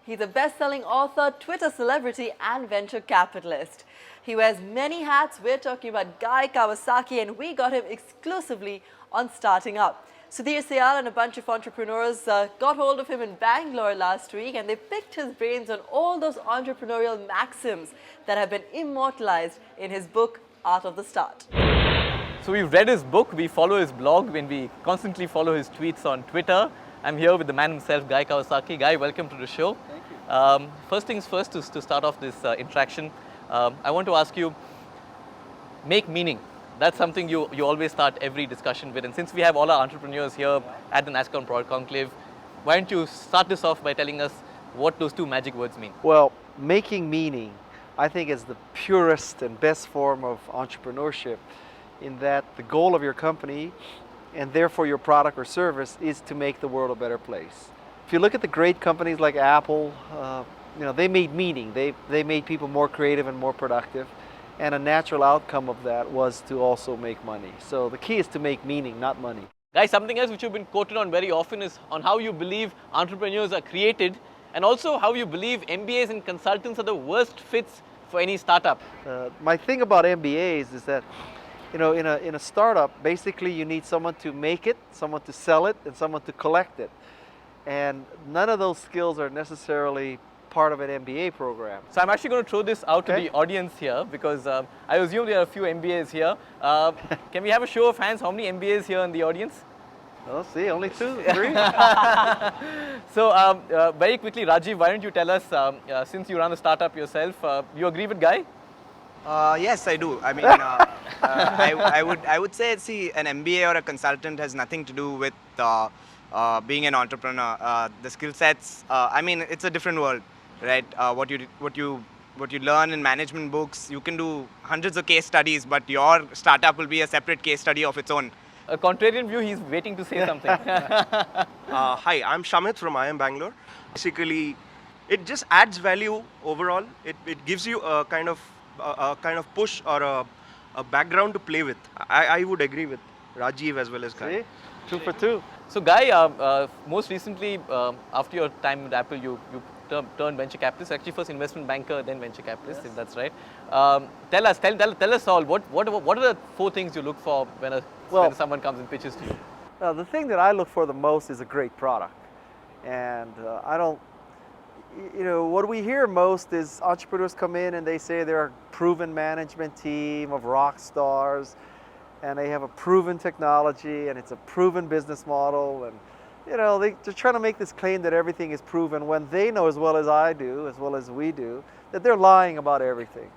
He's a best-selling author, Twitter celebrity, and venture capitalist. He wears many hats. We're talking about Guy Kawasaki, and we got him exclusively on Starting Up. Sudhir Syal and a bunch of entrepreneurs got hold of him in Bangalore last week, and they picked his brains on all those entrepreneurial maxims that have been immortalized in his book, Art of the Start. So we've read his book, we follow his blog, and we constantly follow his tweets on Twitter. I'm here with the man himself, Guy Kawasaki. Guy, welcome to the show. Thank you. First things first, to start off this interaction, I want to ask you, make meaning. That's something you always start every discussion with. And since we have all our entrepreneurs here at the NASCON Product Conclave, why don't you start this off by telling us what those two magic words mean? Well, making meaning, I think, is the purest and best form of entrepreneurship, in that the goal of your company, and therefore your product or service, is to make the world a better place. If you look at the great companies like Apple, they made meaning. They made people more creative and more productive. And a natural outcome of that was to also make money. So the key is to make meaning, not money. Guys, something else which you've been quoted on very often is on how you believe entrepreneurs are created, and also how you believe MBAs and consultants are the worst fits for any startup. My thing about MBAs is that, in a startup, basically you need someone to make it, someone to sell it, and someone to collect it. And none of those skills are necessarily part of an MBA program. So I'm actually going to throw this out to the audience here, because I assume there are a few MBAs here. Can we have a show of hands? How many MBAs here in the audience? Well, see, only 2, 3. So very quickly, Rajiv, why don't you tell us, since you run a startup yourself, you agree with Guy? Yes, I do. I mean, I would say, see, an MBA or a consultant has nothing to do with being an entrepreneur. The skill sets, it's a different world, right? What you learn in management books, you can do hundreds of case studies, but your startup will be a separate case study of its own. A contrarian view, he's waiting to say something. Hi, I'm Shamit from Bangalore. Basically, it just adds value overall. It gives you a kind of push or a background to play with. I would agree with Rajiv as well as Guy. See? 2 for 2. So Guy, most recently, after your time with Apple, you turned venture capitalist, actually first investment banker, then venture capitalist, if that's right. Tell us all, what are the 4 things you look for when someone comes and pitches to you? The thing that I look for the most is a great product. And what we hear most is entrepreneurs come in and they say they're a proven management team of rock stars, and they have a proven technology, and it's a proven business model, and they're trying to make this claim that everything is proven, when they know as well as I do, as well as we do, that they're lying about everything.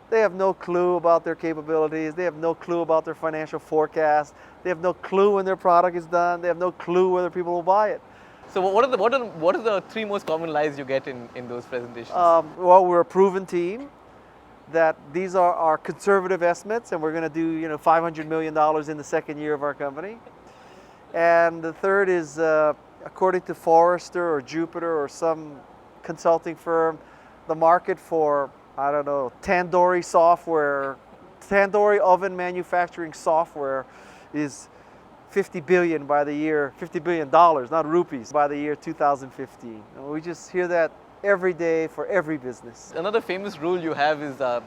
They have no clue about their capabilities. They have no clue about their financial forecast. They have no clue when their product is done. They have no clue whether people will buy it. So what are the 3 most common lies you get in those presentations? Well, we're a proven team, that these are our conservative estimates, and we're going to do $500 million in the second year of our company. And the third is, according to Forrester or Jupiter or some consulting firm, the market for, tandoori oven manufacturing software is $50 billion by the year, $50 billion, not rupees, by the year 2015. And we just hear that every day for every business. Another famous rule you have is the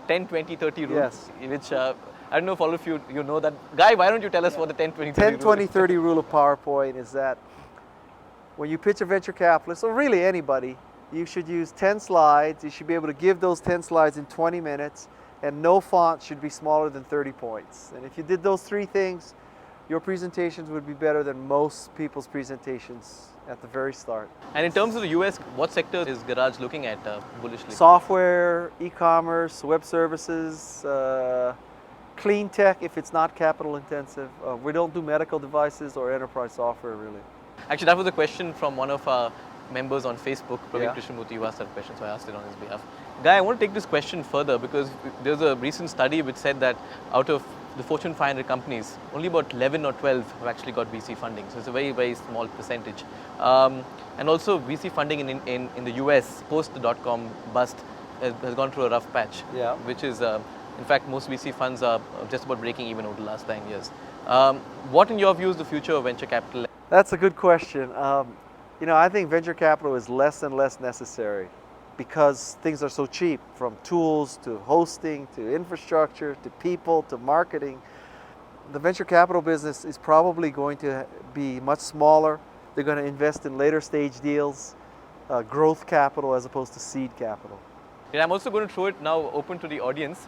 10-20-30 rule, yes. Which I don't know if all of you know that. Guy, why don't you tell us what the 10-20-30 rule is? 10-20-30 rule of PowerPoint is that when you pitch a venture capitalist, or really anybody, you should use 10 slides. You should be able to give those 10 slides in 20 minutes, and no font should be smaller than 30 points. And if you did those 3 things, your presentations would be better than most people's presentations at the very start. And in terms of the US, what sector is Garage looking at bullishly? Software, e-commerce, web services, clean tech if it's not capital intensive. We don't do medical devices or enterprise software, really. Actually, that was a question from one of our members on Facebook, Praveen Krishnamurthy. You asked that question, so I asked it on his behalf. Guy, I want to take this question further, because there's a recent study which said that out of the Fortune 500 companies, only about 11 or 12 have actually got VC funding. So it's a very, very small percentage. And also VC funding in the US, post the dot-com bust, has gone through a rough patch, which is, in fact, most VC funds are just about breaking even over the last 9 years. What, in your view, is the future of venture capital? That's a good question. I think venture capital is less and less necessary because things are so cheap, from tools to hosting to infrastructure to people to marketing. The venture capital business is probably going to be much smaller. They're going to invest in later stage deals, growth capital as opposed to seed capital. Yeah, I'm also going to throw it now open to the audience.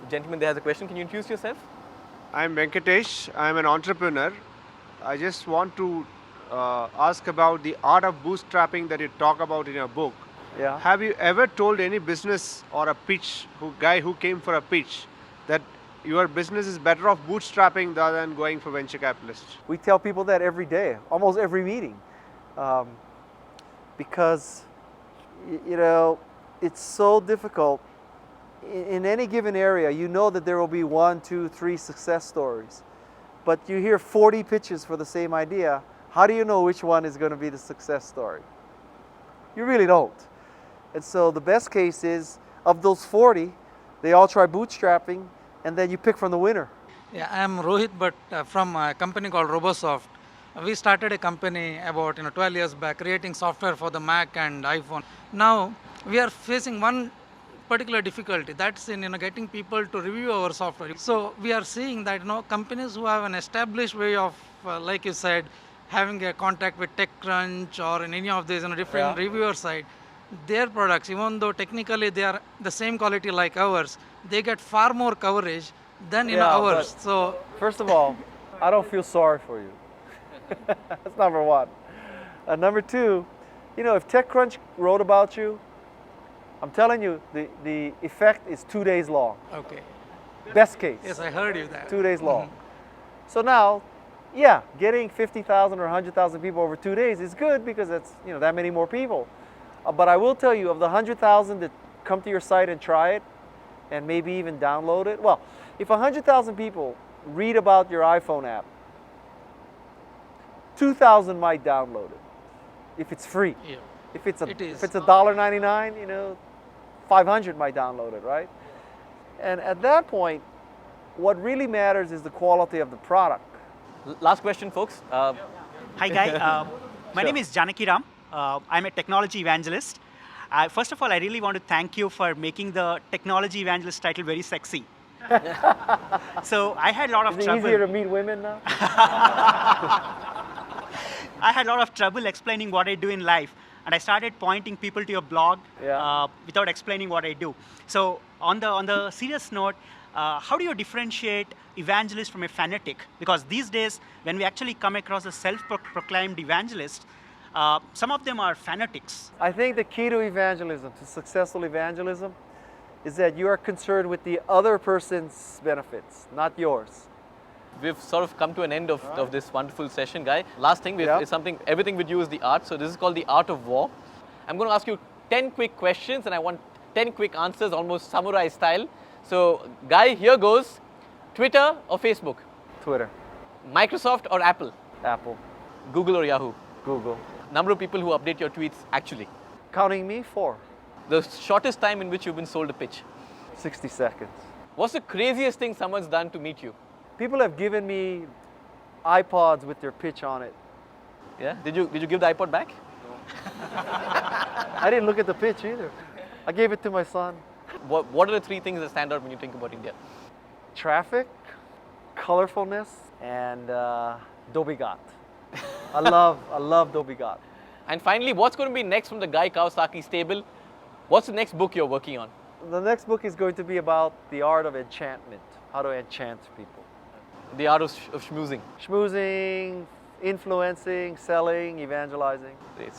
Gentleman, there has a question. Can you introduce yourself? I'm Venkatesh. I'm an entrepreneur. I just want to ask about the art of bootstrapping that you talk about in your book. Yeah. Have you ever told any business or a guy who came for a pitch that your business is better off bootstrapping rather than going for venture capitalists? We tell people that every day, almost every meeting, because it's so difficult. In any given area, you know that there will be 1, 2, 3 success stories, but you hear 40 pitches for the same idea. How do you know which one is going to be the success story? You really don't. And so the best case is, of those 40, they all try bootstrapping, and then you pick from the winner. Yeah, I am Rohit, but from a company called Robosoft. We started a company about 12 years back, creating software for the Mac and iPhone. Now we are facing one particular difficulty, that's in getting people to review our software. So we are seeing that companies who have an established way of, like you said, having a contact with TechCrunch or in any of these different reviewer side, their products, even though technically they are the same quality like ours, they get far more coverage than ours. So first of all, I don't feel sorry for you. That's number one. Number two, if TechCrunch wrote about you, I'm telling you, the effect is 2 days long. okay. Best case. Yes, I heard you that. 2 days long. So now, getting 50,000 or 100,000 people over 2 days is good because it's that many more people. But I will tell you, of the 100,000 that come to your site and try it, and maybe even download it, well, if 100,000 people read about your iPhone app, 2,000 might download it if it's free. Yeah. If it's It is. $1.99, 500 might download it, right? And at that point, what really matters is the quality of the product. Last question, folks. Hi, Guy. My name is Janaki Ram. I'm a technology evangelist. First of all, I really want to thank you for making the technology evangelist title very sexy. So I had a lot of Is it trouble. easier to meet women now? I had a lot of trouble explaining what I do in life, and I started pointing people to your blog without explaining what I do. So on the serious note, how do you differentiate evangelist from a fanatic? Because these days, when we actually come across a self-proclaimed evangelist, some of them are fanatics. I think the key to evangelism, to successful evangelism, is that you are concerned with the other person's benefits, not yours. We've sort of come to an end of this wonderful session, Guy. Last thing, is something, everything with you is the art. So this is called the art of war. I'm going to ask you 10 quick questions and I want 10 quick answers, almost samurai style. So Guy, here goes. Twitter or Facebook? Twitter. Microsoft or Apple? Apple. Google or Yahoo? Google. Number of people who update your tweets actually? Counting me, 4. The shortest time in which you've been sold a pitch? 60 seconds. What's the craziest thing someone's done to meet you? People have given me iPods with their pitch on it. Yeah? Did you give the iPod back? I didn't look at the pitch either. I gave it to my son. What are the 3 things that stand out when you think about India? Traffic, colorfulness, and Dhobi Ghat. I love Dhobi Ghat. And finally, what's going to be next from the Guy Kawasaki stable? What's the next book you're working on? The next book is going to be about the art of enchantment, how to enchant people. The art of schmoozing. Schmoozing, influencing, selling, evangelizing.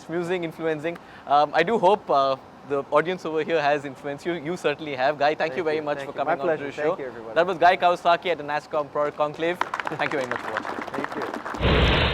Schmoozing, influencing. I do hope the audience over here has influenced you. You certainly have. Guy, thank you very much for coming on to the show. Thank you, everybody. That was Guy Kawasaki at the NASSCOM Product Conclave. Thank you very much for watching. Thank you.